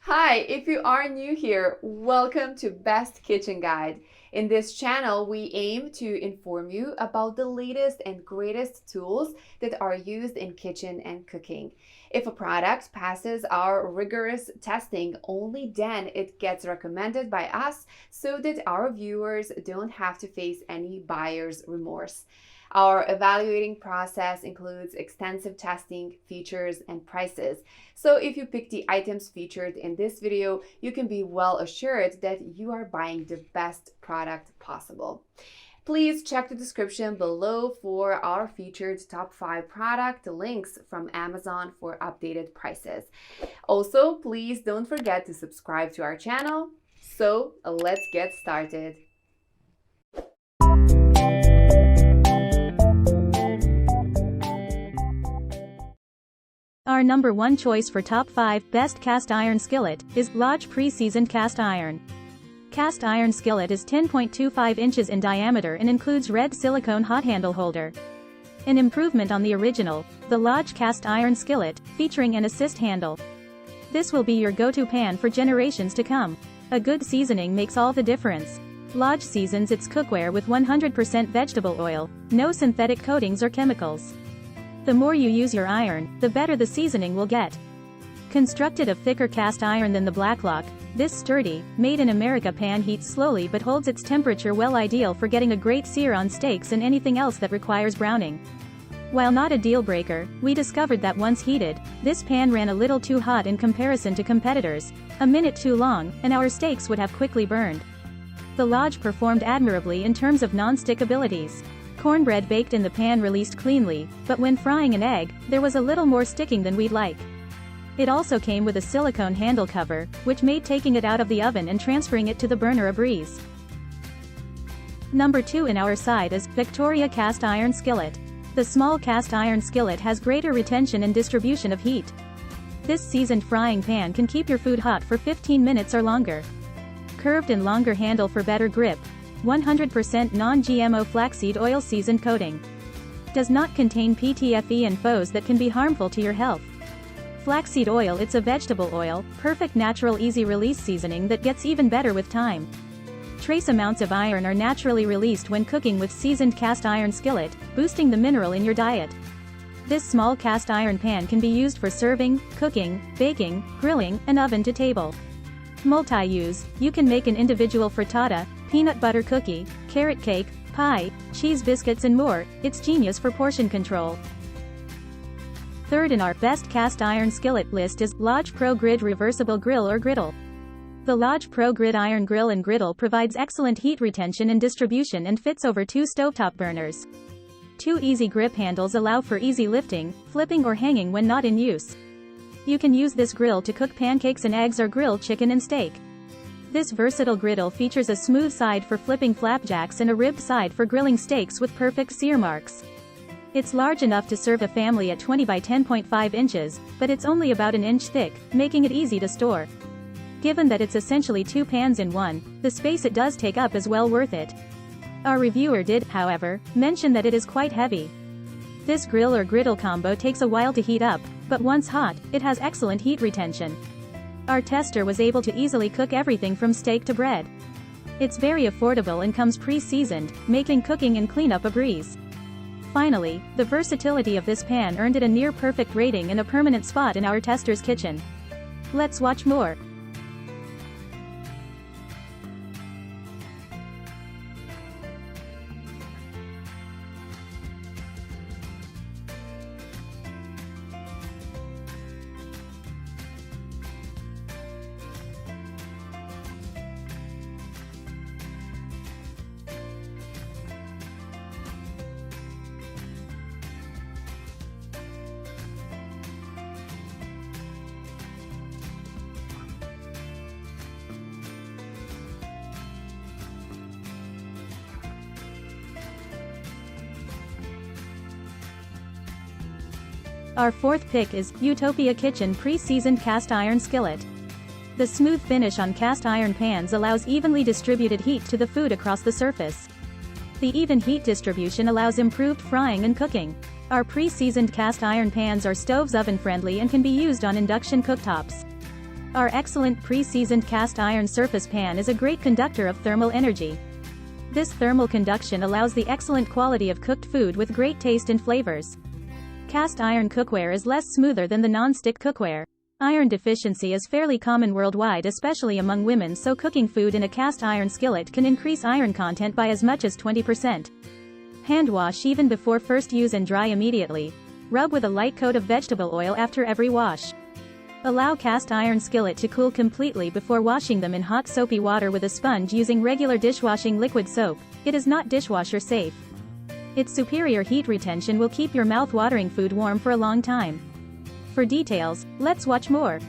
Hi, if you are new here, welcome to Best Kitchen Guide. In this channel, we aim to inform you about the latest and greatest tools that are used in kitchen and cooking. If a product passes our rigorous testing, only then it gets recommended by us so that our viewers don't have to face any buyer's remorse. Our evaluating process includes extensive testing, features, and prices. So if you pick the items featured in this video, you can be well assured that you are buying the best product possible. Please check the description below for our featured top 5 product links from Amazon for updated prices. Also, please don't forget to subscribe to our channel. So let's get started. Our number one choice for top 5 best cast iron skillet is Lodge pre-seasoned cast iron. Cast iron skillet is 10.25 inches in diameter and includes red silicone hot handle holder. An improvement on the original, the Lodge cast iron skillet, featuring an assist handle. This will be your go-to pan for generations to come. A good seasoning makes all the difference. Lodge seasons its cookware with 100% vegetable oil, no synthetic coatings or chemicals. The more you use your iron, the better the seasoning will get. Constructed of thicker cast iron than the Blacklock, this sturdy, made-in-America pan heats slowly but holds its temperature well, ideal for getting a great sear on steaks and anything else that requires browning. While not a deal-breaker, we discovered that once heated, this pan ran a little too hot in comparison to competitors, a minute too long, and our steaks would have quickly burned. The Lodge performed admirably in terms of non-stick abilities. Cornbread baked in the pan released cleanly, but when frying an egg, there was a little more sticking than we'd like. It also came with a silicone handle cover, which made taking it out of the oven and transferring it to the burner a breeze. Number 2 in our side is Victoria cast iron skillet. The small cast iron skillet has greater retention and distribution of heat. This seasoned frying pan can keep your food hot for 15 minutes or longer. Curved and longer handle for better grip. 100% non-GMO flaxseed oil seasoned coating. Does not contain PTFE and FOs that can be harmful to your health. Flaxseed oil, it's a vegetable oil, perfect natural easy release seasoning that gets even better with time. Trace amounts of iron are naturally released when cooking with seasoned cast iron skillet, boosting the mineral in your diet. This small cast iron pan can be used for serving, cooking, baking, grilling, and oven to table. Multi-use, you can make an individual frittata, peanut butter cookie, carrot cake, pie, cheese biscuits and more. It's genius for portion control. Third in our best cast iron skillet list is Lodge Pro Grid Reversible Grill or Griddle. The Lodge Pro Grid Iron Grill and Griddle provides excellent heat retention and distribution and fits over 2 stovetop burners. 2 easy grip handles allow for easy lifting, flipping or hanging when not in use. You can use this grill to cook pancakes and eggs or grill chicken and steak. This versatile griddle features a smooth side for flipping flapjacks and a ribbed side for grilling steaks with perfect sear marks. It's large enough to serve a family at 20 by 10.5 inches, but it's only about an inch thick, making it easy to store. Given that it's essentially 2 pans in one, the space it does take up is well worth it. Our reviewer did, however, mention that it is quite heavy. This grill or griddle combo takes a while to heat up, but once hot, it has excellent heat retention. Our tester was able to easily cook everything from steak to bread. It's very affordable and comes pre-seasoned, making cooking and cleanup a breeze. Finally, the versatility of this pan earned it a near-perfect rating and a permanent spot in our tester's kitchen. Let's watch more. Our fourth pick is Utopia Kitchen Pre-Seasoned Cast Iron Skillet. The smooth finish on cast iron pans allows evenly distributed heat to the food across the surface. The even heat distribution allows improved frying and cooking. Our pre-seasoned cast iron pans are stoves oven friendly and can be used on induction cooktops. Our excellent pre-seasoned cast iron surface pan is a great conductor of thermal energy. This thermal conduction allows the excellent quality of cooked food with great taste and flavors. Cast iron cookware is less smoother than the non-stick cookware. Iron deficiency is fairly common worldwide, especially among women, so cooking food in a cast iron skillet can increase iron content by as much as 20%. Hand wash even before first use and dry immediately. Rub with a light coat of vegetable oil after every wash. Allow cast iron skillet to cool completely before washing them in hot soapy water with a sponge using regular dishwashing liquid soap. It is not dishwasher safe. Its superior heat retention will keep your mouth-watering food warm for a long time. For details, let's watch more.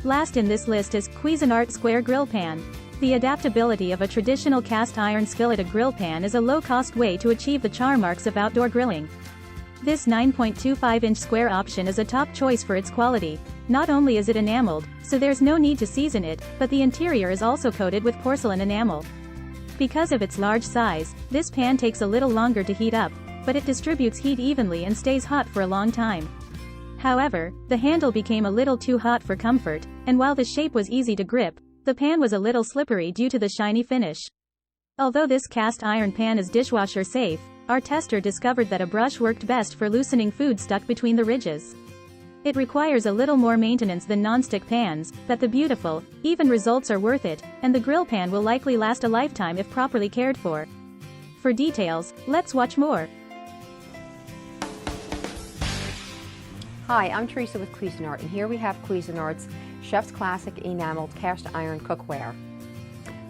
Last in this list is Cuisinart Square Grill Pan. The adaptability of a traditional cast iron skillet. A grill pan is a low-cost way to achieve the char marks of outdoor grilling. This 9.25-inch square option is a top choice for its quality. Not only is it enameled, so there's no need to season it, but the interior is also coated with porcelain enamel. Because of its large size, this pan takes a little longer to heat up, but it distributes heat evenly and stays hot for a long time. However, the handle became a little too hot for comfort, and while the shape was easy to grip, the pan was a little slippery due to the shiny finish. Although this cast iron pan is dishwasher safe, our tester discovered that a brush worked best for loosening food stuck between the ridges. It requires a little more maintenance than non-stick pans, but the beautiful, even results are worth it, and the grill pan will likely last a lifetime if properly cared for. For details, let's watch more. Hi, I'm Teresa with Cuisinart, and here we have Cuisinart's Chef's Classic Enameled Cast Iron Cookware.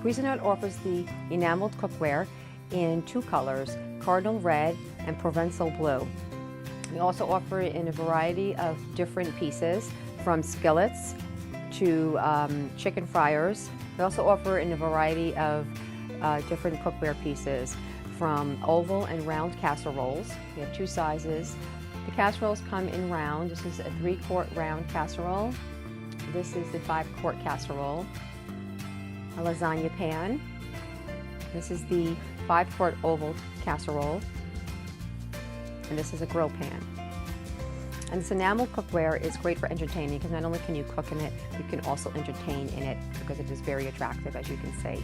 Cuisinart offers the enameled cookware in two colors, Cardinal Red and Provençal Blue. We also offer it in a variety of different pieces, from skillets to chicken fryers. We also offer it in a variety of different cookware pieces, from oval and round casseroles. We have two sizes. The casseroles come in round. This is a 3-quart round casserole. This is the 5-quart casserole. A lasagna pan. This is the 5-quart oval casserole. And this is a grill pan. And this enamel cookware is great for entertaining because not only can you cook in it, you can also entertain in it because it is very attractive, as you can see.